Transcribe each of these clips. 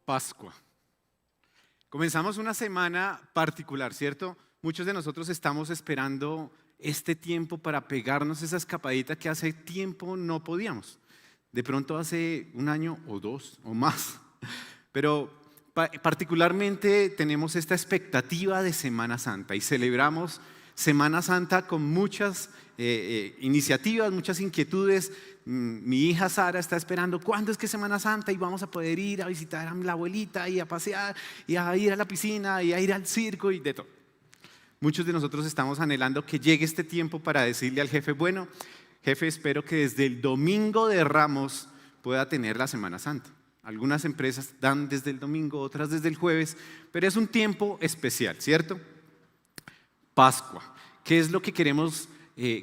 Pascua. Comenzamos una semana particular, ¿cierto? Muchos de nosotros estamos esperando este tiempo para pegarnos esa escapadita que hace tiempo no podíamos. De pronto hace un año o dos o más. Pero particularmente tenemos esta expectativa de Semana Santa y celebramos Semana Santa con muchas iniciativas, muchas inquietudes. Mi hija Sara está esperando cuándo es que es Semana Santa y vamos a poder ir a visitar a la abuelita y a pasear y a ir a la piscina y a ir al circo y de todo. Muchos de nosotros estamos anhelando que llegue este tiempo para decirle al jefe, bueno, jefe, espero que desde el domingo de Ramos pueda tener la Semana Santa. Algunas empresas dan desde el domingo, otras desde el jueves, pero es un tiempo especial, ¿cierto? Pascua. ¿Qué es lo que queremos?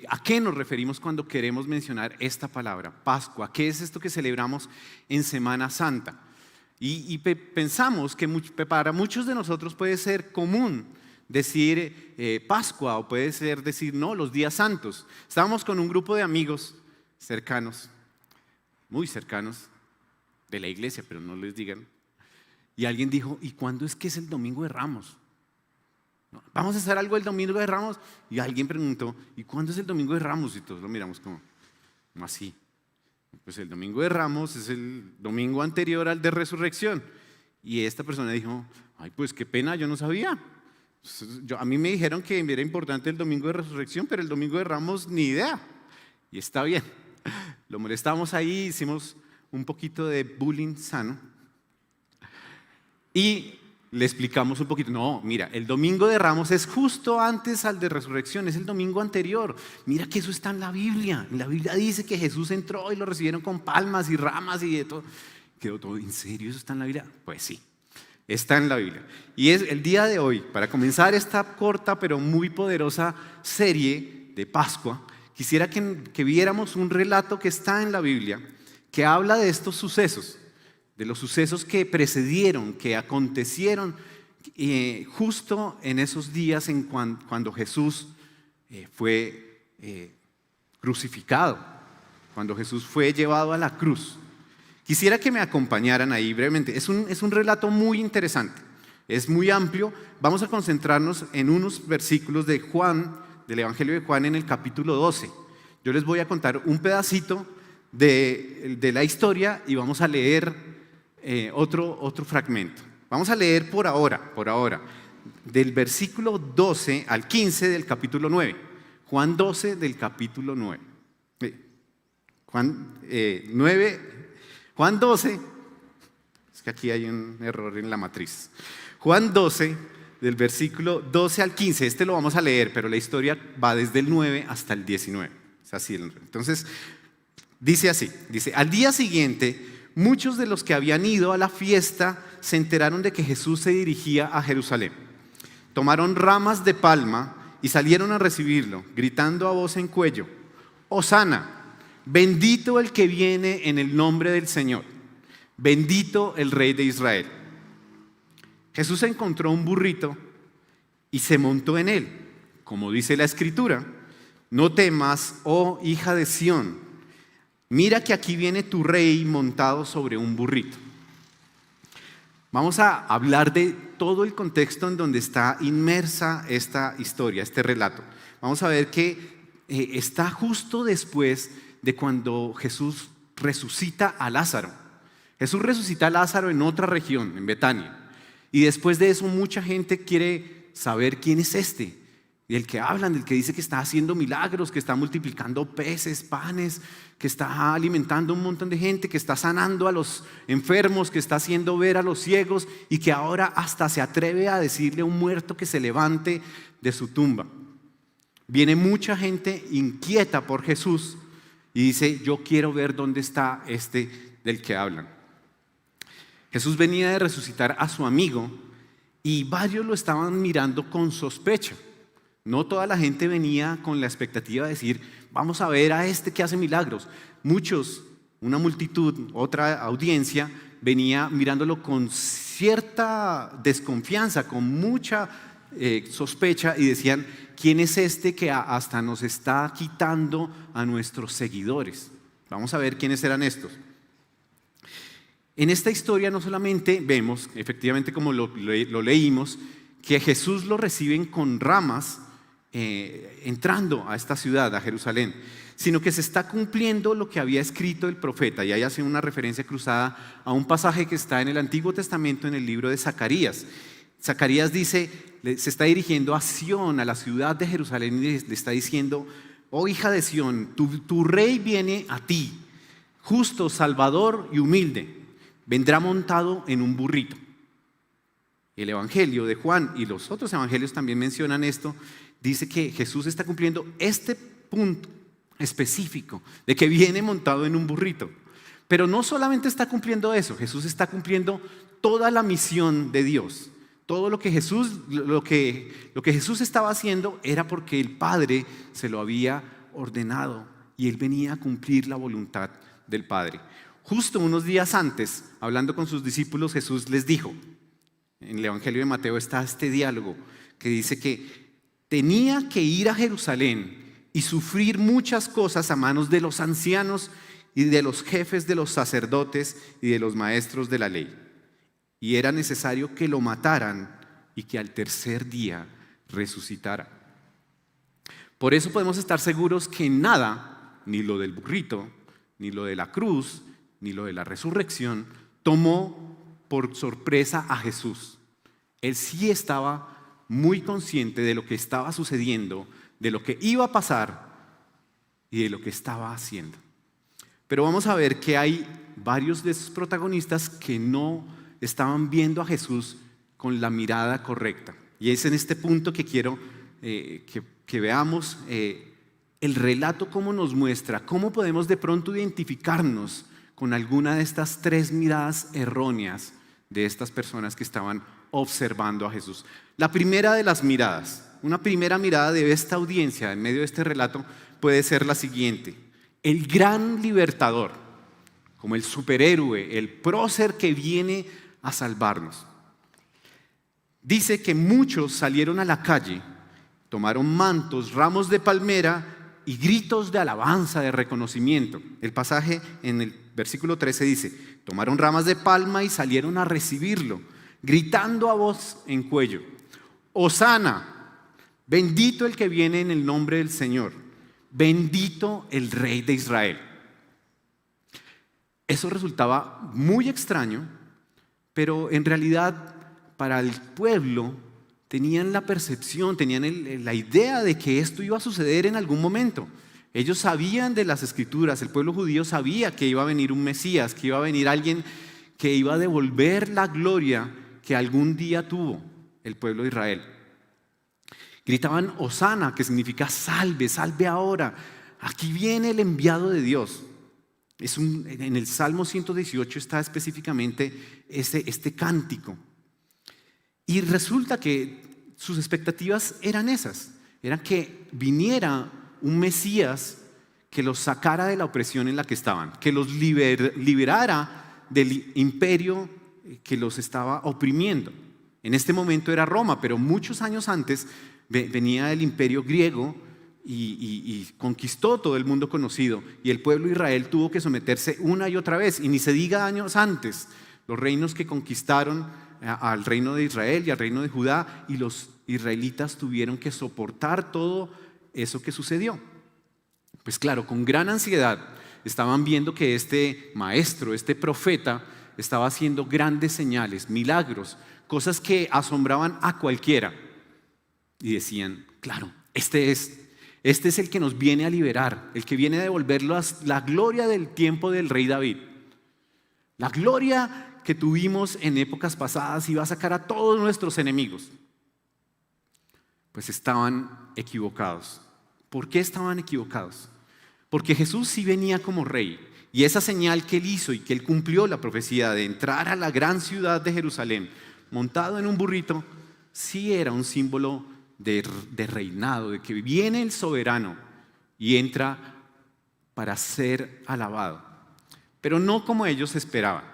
¿A qué nos referimos cuando queremos mencionar esta palabra? Pascua. ¿Qué es esto que celebramos en Semana Santa? Y pensamos que para muchos de nosotros puede ser común decir Pascua o puede ser decir no, los días santos. Estábamos con un grupo de amigos cercanos, muy cercanos de la iglesia, pero no les digan. Y alguien dijo, ¿y cuándo es que es el Domingo de Ramos? Vamos a hacer algo el Domingo de Ramos. Y alguien preguntó, ¿y cuándo es el Domingo de Ramos? Y todos lo miramos como así. Pues el Domingo de Ramos es el domingo anterior al de Resurrección. Y esta persona dijo, ay, pues qué pena, yo no sabía. A mí me dijeron que era importante el Domingo de Resurrección, pero el Domingo de Ramos ni idea. Y está bien. Lo molestamos ahí, hicimos un poquito de bullying sano. Y le explicamos un poquito, no, mira, el Domingo de Ramos es justo antes al de Resurrección, es el domingo anterior. Mira que eso está en la Biblia. En la Biblia dice que Jesús entró y lo recibieron con palmas y ramas y de todo. Quedó todo, ¿en serio eso está en la Biblia? Pues sí, está en la Biblia. Y es el día de hoy, para comenzar esta corta pero muy poderosa serie de Pascua, quisiera que viéramos un relato que está en la Biblia, que habla de estos sucesos. De los sucesos que precedieron, que acontecieron justo en esos días cuando Jesús fue crucificado, cuando Jesús fue llevado a la cruz. Quisiera que me acompañaran ahí brevemente. Es un relato muy interesante, es muy amplio. Vamos a concentrarnos en unos versículos de Juan, del Evangelio de Juan en el capítulo 12. Yo les voy a contar un pedacito de la historia y vamos a leer otro fragmento. Vamos a leer por ahora, del versículo 12 al 15 del capítulo 9. Juan 12 del capítulo 9. Juan 12, es que aquí hay un error en la matriz. Juan 12, del versículo 12 al 15, este lo vamos a leer, pero la historia va desde el 9 hasta el 19. Es así. Entonces, dice así, al día siguiente, muchos de los que habían ido a la fiesta se enteraron de que Jesús se dirigía a Jerusalén. Tomaron ramas de palma y salieron a recibirlo, gritando a voz en cuello, Hosana, bendito el que viene en el nombre del Señor, bendito el Rey de Israel. Jesús encontró un burrito y se montó en él, como dice la Escritura, no temas, oh hija de Sión, mira que aquí viene tu rey montado sobre un burrito. Vamos a hablar de todo el contexto en donde está inmersa esta historia, este relato. Vamos a ver que está justo después de cuando Jesús resucita a Lázaro. Jesús resucita a Lázaro en otra región, en Betania. Y después de eso mucha gente quiere saber quién es este. Del que hablan, del que dice que está haciendo milagros, que está multiplicando peces, panes, que está alimentando a un montón de gente, que está sanando a los enfermos, que está haciendo ver a los ciegos y que ahora hasta se atreve a decirle a un muerto que se levante de su tumba. Viene mucha gente inquieta por Jesús y dice, yo quiero ver dónde está este del que hablan. Jesús venía de resucitar a su amigo y varios lo estaban mirando con sospecha. No toda la gente venía con la expectativa de decir, vamos a ver a este que hace milagros. Muchos, una multitud, otra audiencia, venía mirándolo con cierta desconfianza, con mucha sospecha y decían, ¿quién es este que hasta nos está quitando a nuestros seguidores? Vamos a ver quiénes eran estos. En esta historia no solamente vemos, efectivamente como lo leímos, que Jesús lo reciben con ramas entrando a esta ciudad, a Jerusalén, sino que se está cumpliendo lo que había escrito el profeta. Y ahí hace una referencia cruzada a un pasaje que está en el Antiguo Testamento en el libro de Zacarías. Zacarías dice, se está dirigiendo a Sión, a la ciudad de Jerusalén, y le está diciendo: oh hija de Sión, tu rey viene a ti, justo, salvador y humilde, vendrá montado en un burrito. El Evangelio de Juan y los otros evangelios también mencionan esto. Dice que Jesús está cumpliendo este punto específico de que viene montado en un burrito. Pero no solamente está cumpliendo eso, Jesús está cumpliendo toda la misión de Dios. Todo lo que Jesús estaba haciendo era porque el Padre se lo había ordenado y Él venía a cumplir la voluntad del Padre. Justo unos días antes, hablando con sus discípulos, Jesús les dijo, en el Evangelio de Mateo está este diálogo que dice que tenía que ir a Jerusalén y sufrir muchas cosas a manos de los ancianos y de los jefes de los sacerdotes y de los maestros de la ley. Y era necesario que lo mataran y que al tercer día resucitara. Por eso podemos estar seguros que nada, ni lo del burrito, ni lo de la cruz, ni lo de la resurrección, tomó por sorpresa a Jesús. Él sí estaba muy consciente de lo que estaba sucediendo, de lo que iba a pasar y de lo que estaba haciendo. Pero vamos a ver que hay varios de esos protagonistas que no estaban viendo a Jesús con la mirada correcta. Y es en este punto que quiero que veamos el relato, cómo nos muestra, cómo podemos de pronto identificarnos con alguna de estas tres miradas erróneas de estas personas que estaban observando a Jesús. La primera de las miradas, una primera mirada de esta audiencia en medio de este relato puede ser la siguiente: el gran libertador, como el superhéroe, el prócer que viene a salvarnos. Dice que muchos salieron a la calle, tomaron mantos, ramos de palmera y gritos de alabanza, de reconocimiento. El pasaje en el versículo 13 dice: tomaron ramas de palma y salieron a recibirlo, gritando a voz en cuello: Hosana, bendito el que viene en el nombre del Señor, bendito el Rey de Israel. Eso resultaba muy extraño, pero en realidad para el pueblo tenían la percepción, tenían la idea de que esto iba a suceder en algún momento. Ellos sabían de las Escrituras, el pueblo judío sabía que iba a venir un Mesías, que iba a venir alguien que iba a devolver la gloria que algún día tuvo el pueblo de Israel. Gritaban Hosana, que significa salve, salve ahora. Aquí viene el enviado de Dios. En el Salmo 118 está específicamente este cántico. Y resulta que sus expectativas eran esas. Eran que viniera un Mesías que los sacara de la opresión en la que estaban, que los liberara del imperio que los estaba oprimiendo. En este momento era Roma, pero muchos años antes venía el imperio griego y conquistó todo el mundo conocido, y el pueblo de Israel tuvo que someterse una y otra vez, y ni se diga años antes, los reinos que conquistaron al reino de Israel y al reino de Judá, y los israelitas tuvieron que soportar todo eso que sucedió. Pues claro, con gran ansiedad estaban viendo que este maestro, este profeta, estaba haciendo grandes señales, milagros, cosas que asombraban a cualquiera. Y decían, claro, este es el que nos viene a liberar, el que viene a devolver la gloria del tiempo del rey David. La gloria que tuvimos en épocas pasadas, y va a sacar a todos nuestros enemigos. Pues estaban equivocados. ¿Por qué estaban equivocados? Porque Jesús sí venía como rey, y esa señal que él hizo y que él cumplió la profecía de entrar a la gran ciudad de Jerusalén montado en un burrito, sí era un símbolo de reinado, de que viene el soberano y entra para ser alabado. Pero no como ellos esperaban.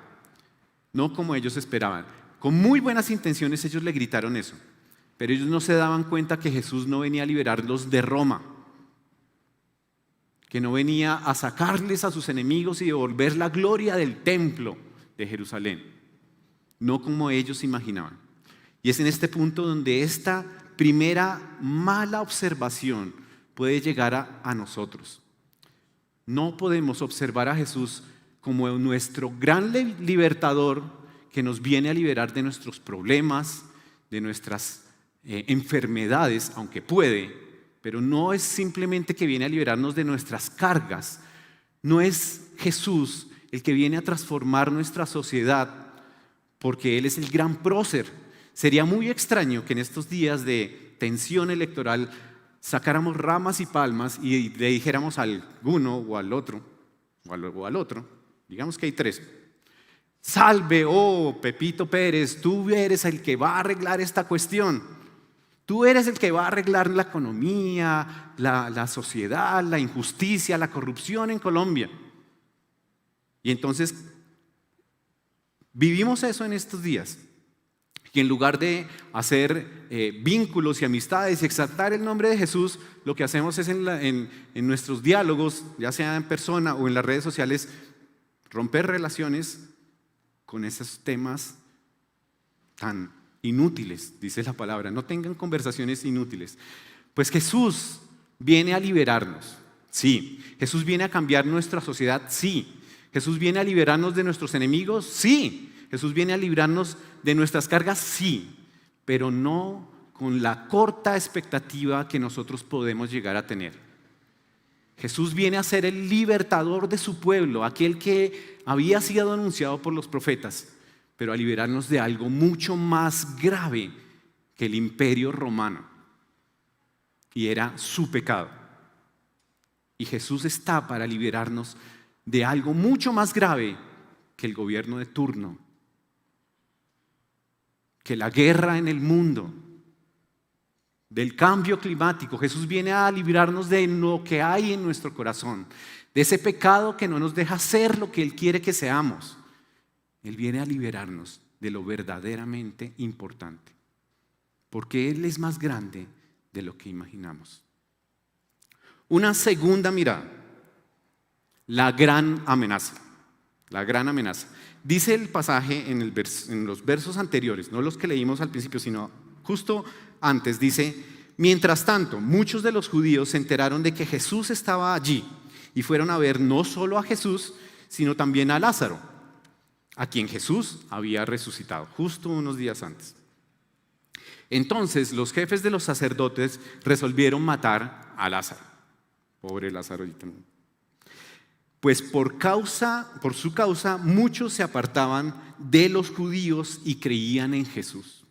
No como ellos esperaban. Con muy buenas intenciones ellos le gritaron eso, pero ellos no se daban cuenta que Jesús no venía a liberarlos de Roma, que no venía a sacarles a sus enemigos y devolver la gloria del templo de Jerusalén, no como ellos imaginaban. Y es en este punto donde esta primera mala observación puede llegar a nosotros. No podemos observar a Jesús como nuestro gran libertador que nos viene a liberar de nuestros problemas, de nuestras enfermedades, aunque puede, pero no es simplemente que viene a liberarnos de nuestras cargas. No es Jesús el que viene a transformar nuestra sociedad, porque Él es el gran prócer. Sería muy extraño que en estos días de tensión electoral sacáramos ramas y palmas y le dijéramos a alguno o al otro, digamos que hay tres: salve, oh Pepito Pérez, tú eres el que va a arreglar esta cuestión. Tú eres el que va a arreglar la economía, la sociedad, la injusticia, la corrupción en Colombia. Y entonces vivimos eso en estos días. Y en lugar de hacer vínculos y amistades y exaltar el nombre de Jesús, lo que hacemos es en nuestros diálogos, ya sea en persona o en las redes sociales, romper relaciones con esos temas tan inútiles, dice la palabra. No tengan conversaciones inútiles. Pues Jesús viene a liberarnos, sí. Jesús viene a cambiar nuestra sociedad, sí. Jesús viene a liberarnos de nuestros enemigos, sí. Jesús viene a librarnos de nuestras cargas, sí, pero no con la corta expectativa que nosotros podemos llegar a tener. Jesús viene a ser el libertador de su pueblo, aquel que había sido anunciado por los profetas, pero a liberarnos de algo mucho más grave que el imperio romano, y era su pecado. Y Jesús está para liberarnos de algo mucho más grave que el gobierno de turno, que la guerra en el mundo, del cambio climático. Jesús viene a librarnos de lo que hay en nuestro corazón, de ese pecado que no nos deja ser lo que Él quiere que seamos. Él viene a liberarnos de lo verdaderamente importante, porque Él es más grande de lo que imaginamos. Una segunda mirada: la gran amenaza. La gran amenaza. Dice el pasaje en los versos anteriores, no los que leímos al principio, sino justo antes, dice: mientras tanto, muchos de los judíos se enteraron de que Jesús estaba allí y fueron a ver no solo a Jesús, sino también a Lázaro, a quien Jesús había resucitado justo unos días antes. Entonces los jefes de los sacerdotes resolvieron matar a Lázaro. Pobre Lázaro. Pues por su causa muchos se apartaban de los judíos y creían en Jesús.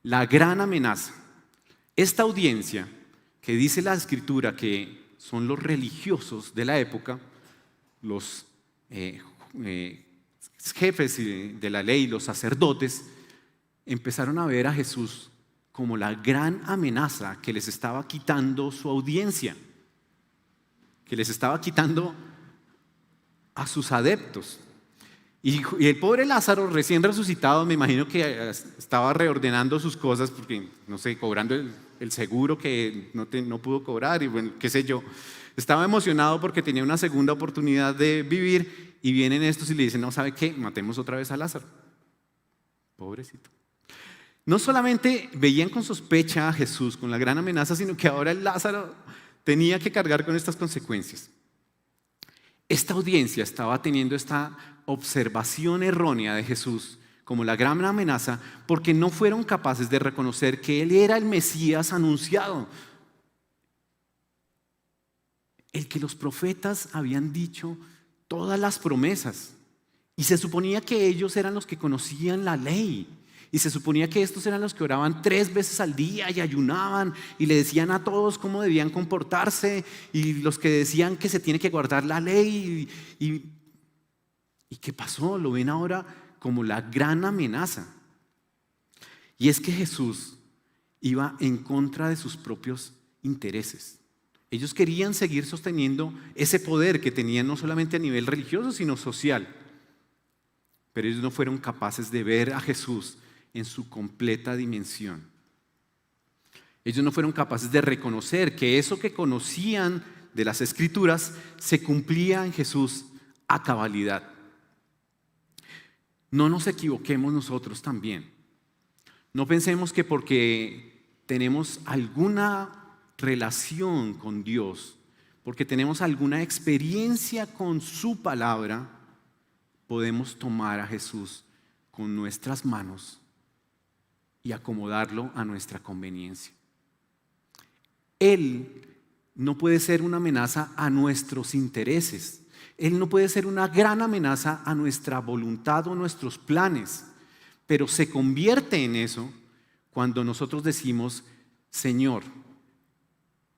La gran amenaza. Esta audiencia, que dice la Escritura que son los religiosos de la época, los jefes de la ley, los sacerdotes, empezaron a ver a Jesús como la gran amenaza que les estaba quitando su audiencia, que les estaba quitando a sus adeptos. Y el pobre Lázaro, recién resucitado, me imagino que estaba reordenando sus cosas, porque, no sé, cobrando el seguro que no pudo cobrar, y bueno, qué sé yo. Estaba emocionado porque tenía una segunda oportunidad de vivir, y vienen estos y le dicen: no, ¿sabe qué? Matemos otra vez a Lázaro. Pobrecito. No solamente veían con sospecha a Jesús, con la gran amenaza, sino que ahora el Lázaro tenía que cargar con estas consecuencias. Esta audiencia estaba teniendo esta observación errónea de Jesús como la gran amenaza, porque no fueron capaces de reconocer que Él era el Mesías anunciado, el que los profetas habían dicho todas las promesas. Y se suponía que ellos eran los que conocían la ley. Y se suponía que estos eran los que oraban 3 veces al día y ayunaban y le decían a todos cómo debían comportarse, y los que decían que se tiene que guardar la ley. ¿Y qué pasó? Lo ven ahora como la gran amenaza. Y es que Jesús iba en contra de sus propios intereses. Ellos querían seguir sosteniendo ese poder que tenían no solamente a nivel religioso, sino social. Pero ellos no fueron capaces de ver a Jesús en su completa dimensión. Ellos no fueron capaces de reconocer que eso que conocían de las Escrituras se cumplía en Jesús a cabalidad. No nos equivoquemos nosotros también. No pensemos que porque tenemos alguna relación con Dios, porque tenemos alguna experiencia con su palabra, podemos tomar a Jesús con nuestras manos y acomodarlo a nuestra conveniencia. Él no puede ser una amenaza a nuestros intereses. Él no puede ser una gran amenaza a nuestra voluntad o nuestros planes, pero se convierte en eso cuando nosotros decimos: Señor,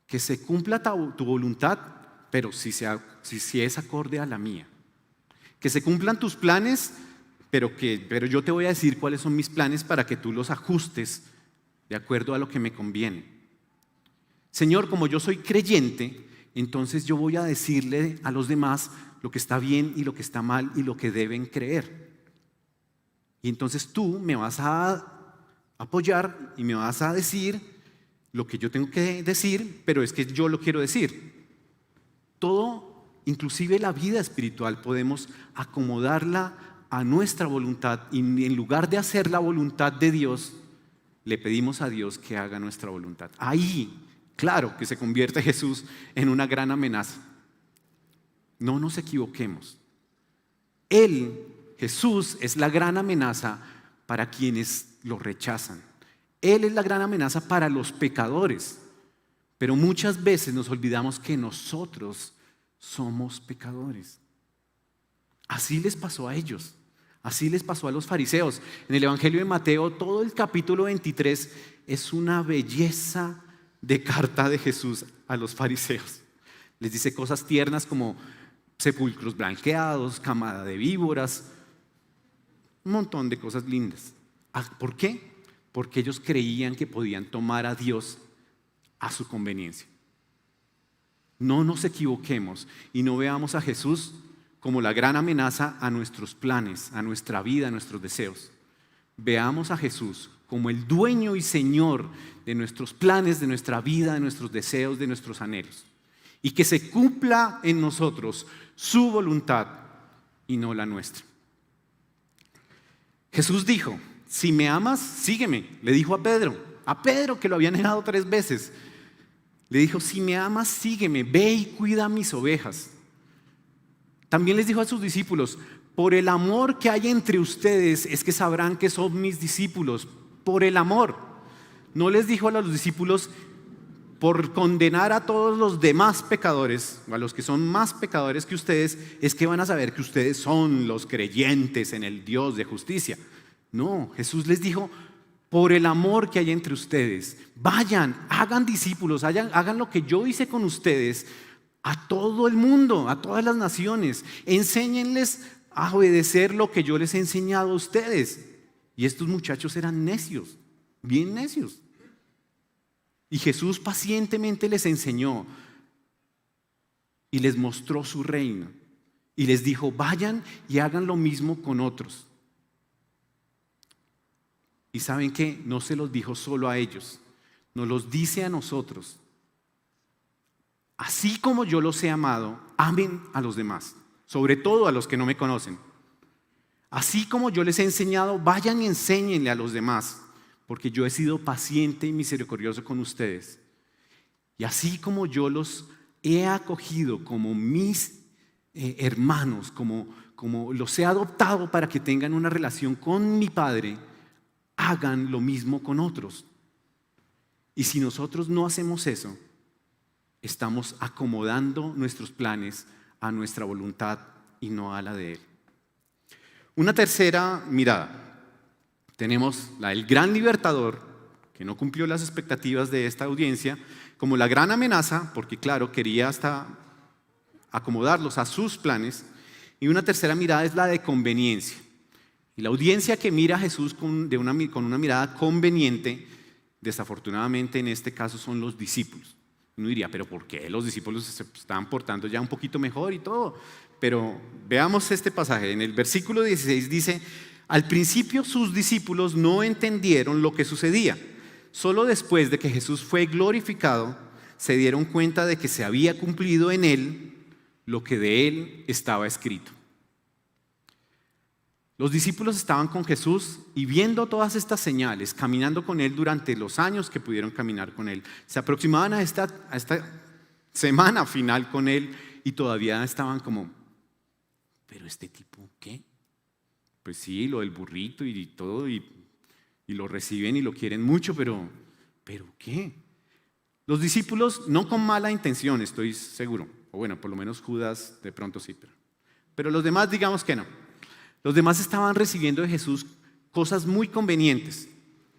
que se cumpla tu voluntad, pero si es acorde a la mía. Que se cumplan tus planes, pero yo te voy a decir cuáles son mis planes para que tú los ajustes de acuerdo a lo que me conviene. Señor, como yo soy creyente, entonces yo voy a decirle a los demás lo que está bien y lo que está mal y lo que deben creer. Y entonces tú me vas a apoyar y me vas a decir lo que yo tengo que decir, pero es que yo lo quiero decir. Todo, inclusive la vida espiritual, podemos acomodarla a nuestra voluntad y en lugar de hacer la voluntad de Dios, le pedimos a Dios que haga nuestra voluntad. Ahí, claro que se convierte Jesús en una gran amenaza. No nos equivoquemos. Él, Jesús, es la gran amenaza para quienes lo rechazan. Él es la gran amenaza para los pecadores. Pero muchas veces nos olvidamos que nosotros somos pecadores. Así les pasó a ellos. Así les pasó a los fariseos. En el Evangelio de Mateo, todo el capítulo 23 es una belleza de carta de Jesús a los fariseos. Les dice cosas tiernas como sepulcros blanqueados, camada de víboras, un montón de cosas lindas. ¿Por qué? Porque ellos creían que podían tomar a Dios a su conveniencia. No nos equivoquemos y no veamos a Jesús como la gran amenaza a nuestros planes, a nuestra vida, a nuestros deseos. Veamos a Jesús como el dueño y señor de nuestros planes, de nuestra vida, de nuestros deseos, de nuestros anhelos. Y que se cumpla en nosotros su voluntad y no la nuestra. Jesús dijo: si me amas, sígueme. Le dijo a Pedro que lo había negado 3 veces. Le dijo: si me amas, sígueme, ve y cuida mis ovejas. También les dijo a sus discípulos: por el amor que hay entre ustedes es que sabrán que son mis discípulos. Por el amor. No les dijo a los discípulos por condenar a todos los demás pecadores, o a los que son más pecadores que ustedes, es que van a saber que ustedes son los creyentes en el Dios de justicia. No, Jesús les dijo: por el amor que hay entre ustedes, vayan, hagan discípulos, hagan lo que yo hice con ustedes a todo el mundo, a todas las naciones. Enséñenles a obedecer lo que yo les he enseñado a ustedes. Y estos muchachos eran necios, bien necios. Y Jesús pacientemente les enseñó y les mostró su reino. Y les dijo: vayan y hagan lo mismo con otros. Y ¿saben qué? No se los dijo solo a ellos, nos los dice a nosotros. Así como yo los he amado, amen a los demás, sobre todo a los que no me conocen. Así como yo les he enseñado, vayan y enséñenle a los demás, porque yo he sido paciente y misericordioso con ustedes. Y así como yo los he acogido como mis hermanos, como los he adoptado para que tengan una relación con mi Padre, hagan lo mismo con otros. Y si nosotros no hacemos eso, estamos acomodando nuestros planes a nuestra voluntad y no a la de Él. Una tercera mirada. Tenemos la del gran libertador, que no cumplió las expectativas de esta audiencia, como la gran amenaza, porque claro, quería hasta acomodarlos a sus planes. Y una tercera mirada es la de conveniencia. Y la audiencia que mira a Jesús con una mirada conveniente, desafortunadamente en este caso son los discípulos. Uno diría: pero ¿por qué los discípulos se estaban portando ya un poquito mejor y todo? Pero veamos este pasaje. En el versículo 16 dice: al principio sus discípulos no entendieron lo que sucedía. Solo después de que Jesús fue glorificado, se dieron cuenta de que se había cumplido en él lo que de él estaba escrito. Los discípulos estaban con Jesús y viendo todas estas señales, caminando con Él durante los años que pudieron caminar con Él. Se aproximaban a esta semana final con Él y todavía estaban como, ¿pero este tipo qué? Pues sí, lo del burrito y todo, y lo reciben y lo quieren mucho, pero ¿qué? Los discípulos, no con mala intención, estoy seguro, o bueno, por lo menos Judas de pronto sí, pero los demás digamos que no. Los demás estaban recibiendo de Jesús cosas muy convenientes,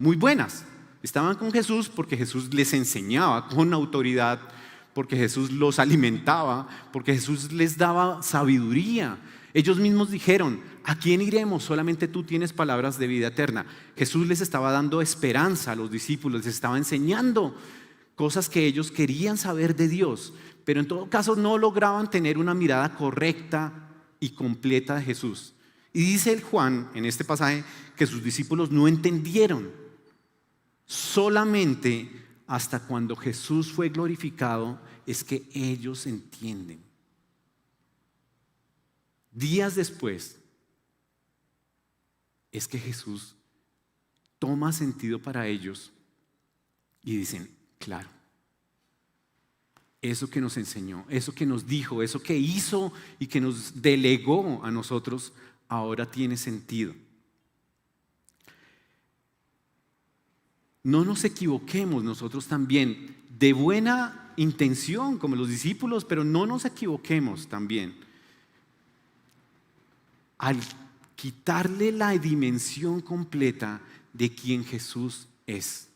muy buenas. Estaban con Jesús porque Jesús les enseñaba con autoridad, porque Jesús los alimentaba, porque Jesús les daba sabiduría. Ellos mismos dijeron, ¿a quién iremos? Solamente tú tienes palabras de vida eterna. Jesús les estaba dando esperanza a los discípulos, les estaba enseñando cosas que ellos querían saber de Dios, pero en todo caso no lograban tener una mirada correcta y completa de Jesús. Y dice el Juan en este pasaje que sus discípulos no entendieron. Solamente hasta cuando Jesús fue glorificado es que ellos entienden. Días después es que Jesús toma sentido para ellos y dicen, claro, eso que nos enseñó, eso que nos dijo, eso que hizo y que nos delegó a nosotros, ahora tiene sentido. No nos equivoquemos nosotros también, de buena intención como los discípulos, pero no nos equivoquemos también al quitarle la dimensión completa de quién Jesús es.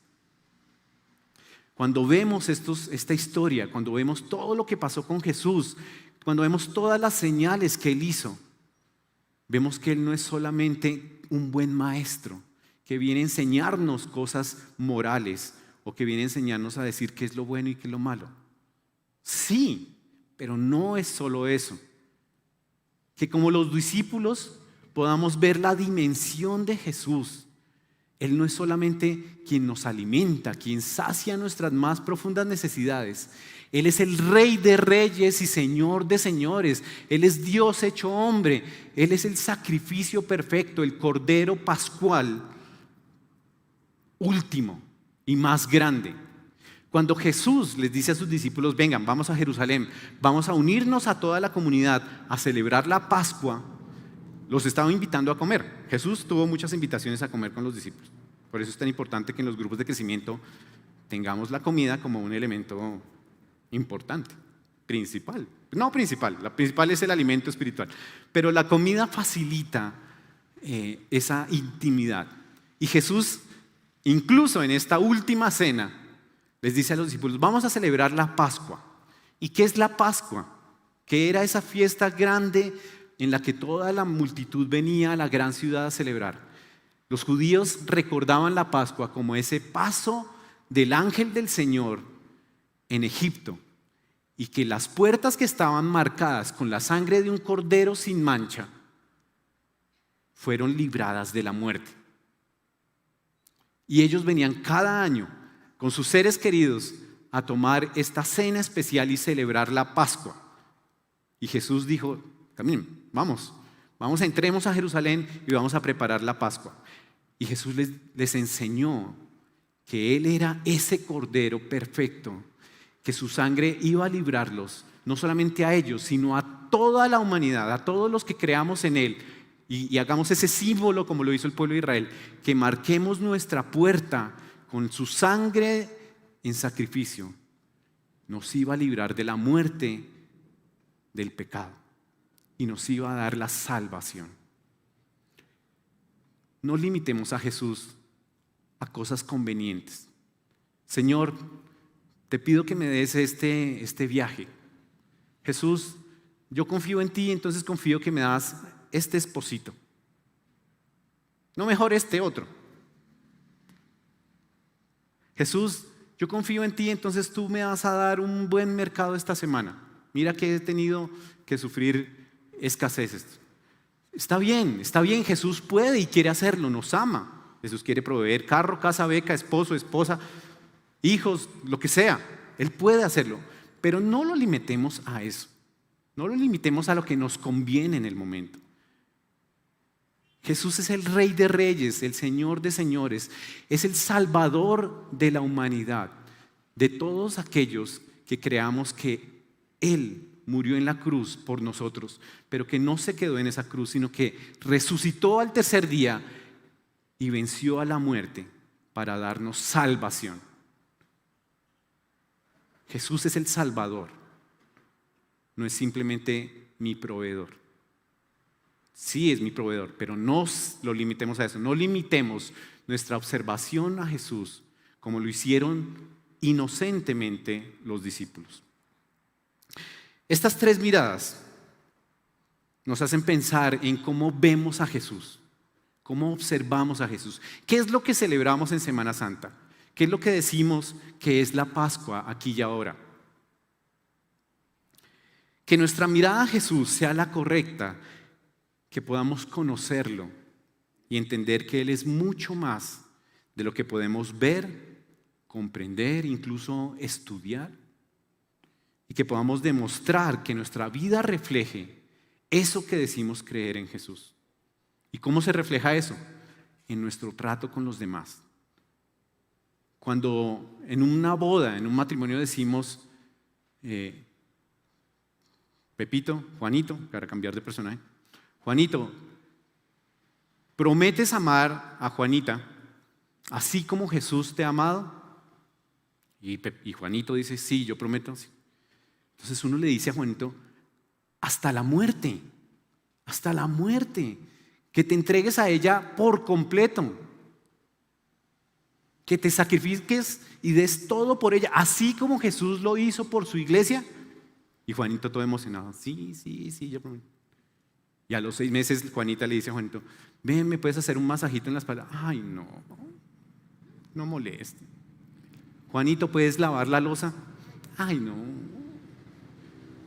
Cuando vemos esta historia, cuando vemos todo lo que pasó con Jesús, cuando vemos todas las señales que Él hizo, vemos que Él no es solamente un buen maestro que viene a enseñarnos cosas morales o que viene a enseñarnos a decir qué es lo bueno y qué es lo malo. Sí, pero no es solo eso. Que como los discípulos podamos ver la dimensión de Jesús. Él no es solamente quien nos alimenta, quien sacia nuestras más profundas necesidades. Él es el Rey de reyes y Señor de señores. Él es Dios hecho hombre. Él es el sacrificio perfecto, el Cordero Pascual último y más grande. Cuando Jesús les dice a sus discípulos, vengan, vamos a Jerusalén, vamos a unirnos a toda la comunidad a celebrar la Pascua, los estaba invitando a comer. Jesús tuvo muchas invitaciones a comer con los discípulos. Por eso es tan importante que en los grupos de crecimiento tengamos la comida como un elemento importante, principal. No principal, la principal es el alimento espiritual. Pero la comida facilita esa intimidad. Y Jesús, incluso en esta última cena, les dice a los discípulos, vamos a celebrar la Pascua. ¿Y qué es la Pascua? ¿Qué era esa fiesta grande en la que toda la multitud venía a la gran ciudad a celebrar? Los judíos recordaban la Pascua como ese paso del ángel del Señor en Egipto y que las puertas que estaban marcadas con la sangre de un cordero sin mancha fueron libradas de la muerte. Y ellos venían cada año con sus seres queridos a tomar esta cena especial y celebrar la Pascua. Y Jesús dijo, caminen, vamos, entremos a Jerusalén y vamos a preparar la Pascua. Y Jesús les enseñó que Él era ese Cordero perfecto, que su sangre iba a librarlos, no solamente a ellos, sino a toda la humanidad, a todos los que creamos en Él. Y hagamos ese símbolo como lo hizo el pueblo de Israel, que marquemos nuestra puerta con su sangre en sacrificio. Nos iba a librar de la muerte del pecado y nos iba a dar la salvación. No limitemos a Jesús a cosas convenientes. Señor, te pido que me des este viaje. Jesús, yo confío en ti, entonces confío que me das este esposito. No mejor este otro. Jesús, yo confío en ti, entonces tú me vas a dar un buen mercado esta semana. Mira que he tenido que sufrir escaseces. Está bien, Jesús puede y quiere hacerlo, nos ama. Jesús quiere proveer carro, casa, beca, esposo, esposa, hijos, lo que sea. Él puede hacerlo, pero no lo limitemos a eso. No lo limitemos a lo que nos conviene en el momento. Jesús es el Rey de Reyes, el Señor de Señores, es el Salvador de la humanidad, de todos aquellos que creamos que Él murió en la cruz por nosotros, pero que no se quedó en esa cruz, sino que resucitó al tercer día y venció a la muerte para darnos salvación. Jesús es el Salvador, no es simplemente mi proveedor. Sí es mi proveedor, pero no lo limitemos a eso. No limitemos nuestra observación a Jesús como lo hicieron inocentemente los discípulos. Estas tres miradas nos hacen pensar en cómo vemos a Jesús, cómo observamos a Jesús. ¿Qué es lo que celebramos en Semana Santa? ¿Qué es lo que decimos que es la Pascua aquí y ahora? Que nuestra mirada a Jesús sea la correcta, que podamos conocerlo y entender que Él es mucho más de lo que podemos ver, comprender, incluso estudiar, y que podamos demostrar que nuestra vida refleje eso que decimos creer en Jesús. ¿Y cómo se refleja eso? En nuestro trato con los demás. Cuando en una boda, en un matrimonio decimos Pepito, Juanito, para cambiar de personaje, Juanito, ¿prometes amar a Juanita así como Jesús te ha amado? Y Juanito dice, sí, yo prometo. Sí. Entonces uno le dice a Juanito, hasta la muerte, que te entregues a ella por completo, que te sacrifiques y des todo por ella, así como Jesús lo hizo por su iglesia. Y Juanito todo emocionado, sí, yo prometo. Y a los 6 meses Juanita le dice a Juanito, ven, ¿me puedes hacer un masajito en la espalda? Ay, no moleste. Juanito, ¿puedes lavar la loza? Ay, no.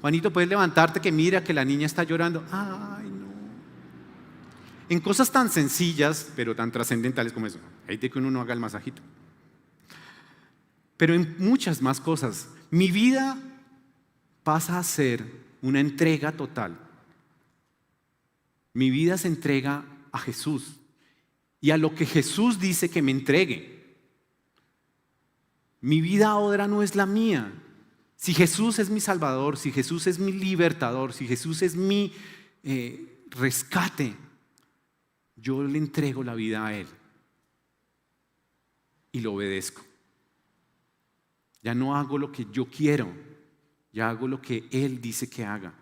Juanito, ¿puedes levantarte que mira que la niña está llorando? Ay, no. En cosas tan sencillas, pero tan trascendentales como eso, hay de que uno no haga el masajito. Pero en muchas más cosas, mi vida pasa a ser una entrega total. Mi vida se entrega a Jesús y a lo que Jesús dice que me entregue. Mi vida ahora no es la mía. Si Jesús es mi Salvador, si Jesús es mi libertador, si Jesús es mi rescate, yo le entrego la vida a Él y lo obedezco. Ya no hago lo que yo quiero, ya hago lo que Él dice que haga.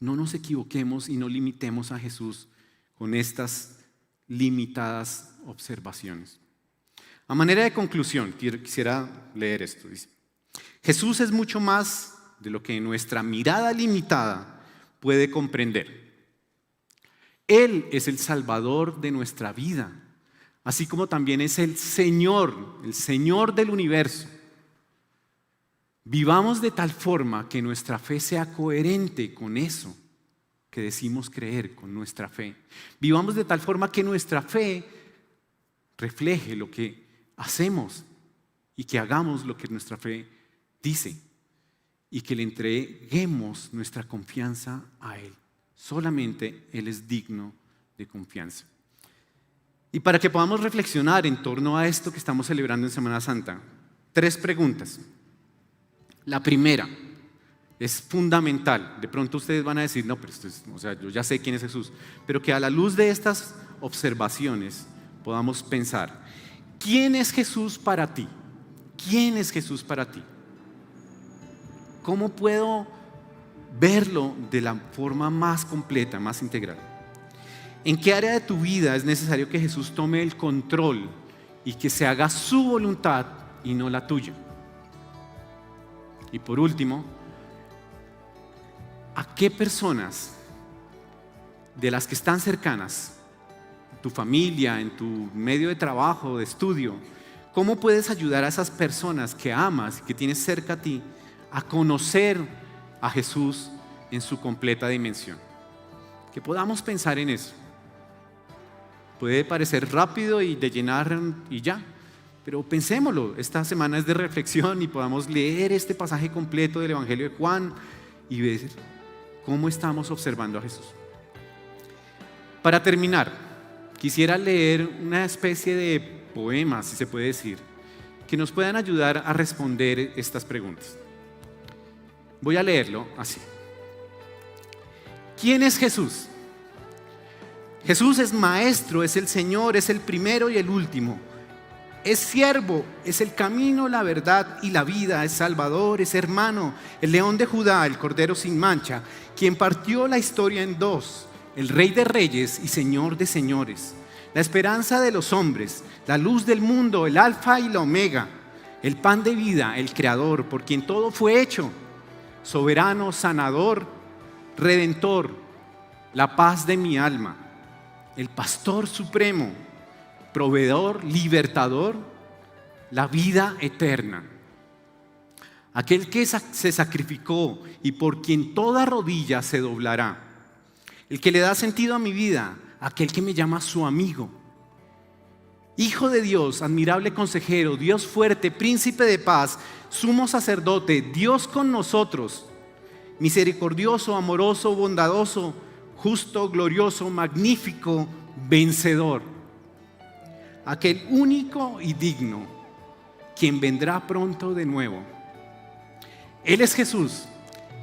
No nos equivoquemos y no limitemos a Jesús con estas limitadas observaciones. A manera de conclusión, quisiera leer esto. Dice, Jesús es mucho más de lo que nuestra mirada limitada puede comprender. Él es el Salvador de nuestra vida, así como también es el Señor del universo. Vivamos de tal forma que nuestra fe sea coherente con eso que decimos creer, con nuestra fe. Vivamos de tal forma que nuestra fe refleje lo que hacemos y que hagamos lo que nuestra fe dice y que le entreguemos nuestra confianza a Él. Solamente Él es digno de confianza. Y para que podamos reflexionar en torno a esto que estamos celebrando en Semana Santa, 3 preguntas. La primera es fundamental. De pronto ustedes van a decir, no, pero yo ya sé quién es Jesús. Pero que a la luz de estas observaciones podamos pensar, ¿quién es Jesús para ti? ¿Quién es Jesús para ti? ¿Cómo puedo verlo de la forma más completa, más integral? ¿En qué área de tu vida es necesario que Jesús tome el control y que se haga su voluntad y no la tuya? Y por último, ¿a qué personas de las que están cercanas, tu familia, en tu medio de trabajo, de estudio, cómo puedes ayudar a esas personas que amas y que tienes cerca a ti a conocer a Jesús en su completa dimensión? Que podamos pensar en eso. Puede parecer rápido y de llenar y ya, pero pensémoslo. Esta semana es de reflexión y podamos leer este pasaje completo del Evangelio de Juan y ver cómo estamos observando a Jesús. Para terminar, quisiera leer una especie de poema, si se puede decir, que nos puedan ayudar a responder estas preguntas. Voy a leerlo así. ¿Quién es Jesús? Jesús es maestro, es el Señor, es el primero y el último. Es siervo, es el camino, la verdad y la vida, es Salvador, es hermano, el León de Judá, el Cordero sin mancha, quien partió la historia en dos, el Rey de reyes y Señor de señores, la esperanza de los hombres, la luz del mundo, el Alfa y la Omega, el pan de vida, el Creador, por quien todo fue hecho, soberano, sanador, redentor, la paz de mi alma, el pastor supremo, proveedor, libertador, la vida eterna. Aquel que se sacrificó y por quien toda rodilla se doblará. El que le da sentido a mi vida, aquel que me llama su amigo. Hijo de Dios, admirable consejero, Dios fuerte, príncipe de paz, sumo sacerdote, Dios con nosotros, misericordioso, amoroso, bondadoso, justo, glorioso, magnífico, vencedor. Aquel único y digno, quien vendrá pronto de nuevo. Él es Jesús,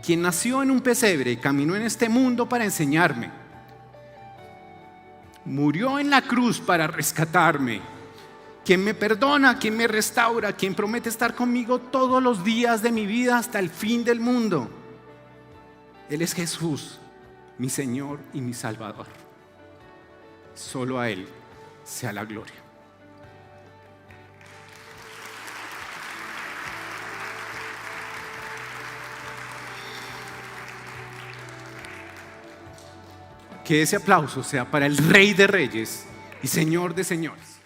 quien nació en un pesebre y caminó en este mundo para enseñarme. Murió en la cruz para rescatarme. Quien me perdona, quien me restaura, quien promete estar conmigo todos los días de mi vida hasta el fin del mundo. Él es Jesús, mi Señor y mi Salvador. Solo a Él sea la gloria. Que ese aplauso sea para el Rey de Reyes y Señor de Señores.